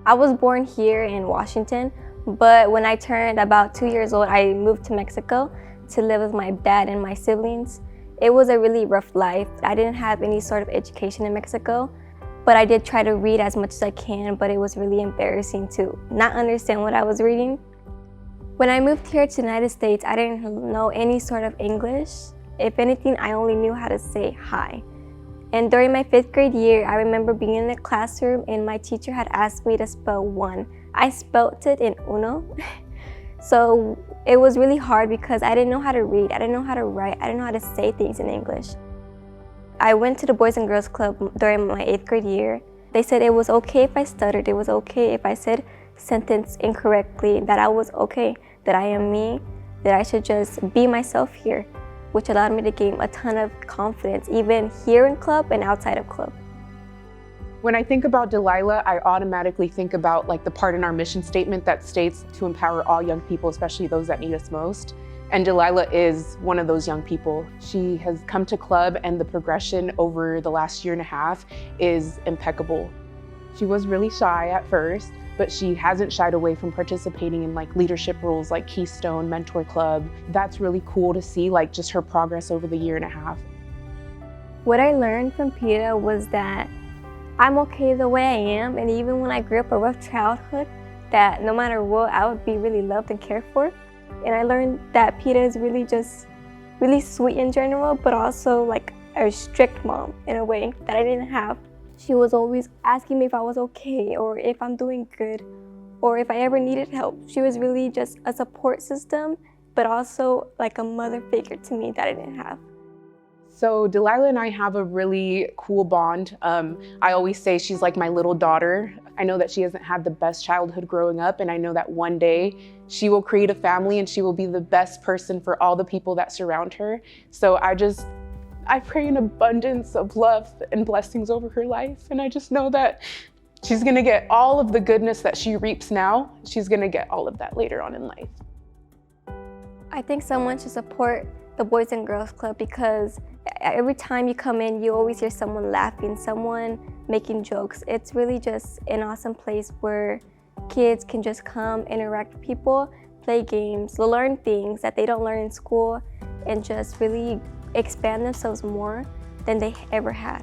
I was born here in Washington, but when I turned about 2 years old, I moved to Mexico to live with my dad and my siblings. It was a really rough life. I didn't have any sort of education in Mexico, but I did try to read as much as I can, but it was really embarrassing to not understand what I was reading. When I moved here to the United States, I didn't know any sort of English. If anything, I only knew how to say hi. And during my 5th grade year, I remember being in the classroom and my teacher had asked me to spell one. I spelt it in uno. So it was really hard because I didn't know how to read, I didn't know how to write, I didn't know how to say things in English. I went to the Boys and Girls Club during my 8th grade year. They said it was okay if I stuttered, it was okay if I said sentence incorrectly, that I was okay, that I am me, that I should just be myself here, which allowed me to gain a ton of confidence, even here in club and outside of club. When I think about Dalilah, I automatically think about the part in our mission statement that states to empower all young people, especially those that need us most. And Dalilah is one of those young people. She has come to club and the progression over the last year and a half is impeccable. She was really shy at first, but she hasn't shied away from participating in leadership roles like Keystone, Mentor Club. That's really cool to see, just her progress over the year and a half. What I learned from PETA was that I'm okay the way I am, and even when I grew up a rough childhood, that no matter what, I would be really loved and cared for. And I learned that PETA is really just really sweet in general, but also a strict mom in a way that I didn't have. She was always asking me if I was okay, or if I'm doing good, or if I ever needed help. She was really just a support system, but also a mother figure to me that I didn't have. So Dalilah and I have a really cool bond. I always say she's like my little daughter. I know that she hasn't had the best childhood growing up, and I know that one day she will create a family and she will be the best person for all the people that surround her. So I pray an abundance of love and blessings over her life, and I just know that she's gonna get all of the goodness that she reaps now. She's gonna get all of that later on in life. I think someone should support the Boys and Girls Club because every time you come in, you always hear someone laughing, someone making jokes. It's really just an awesome place where kids can just come, interact with people, play games, learn things that they don't learn in school, and just really expand themselves more than they ever had.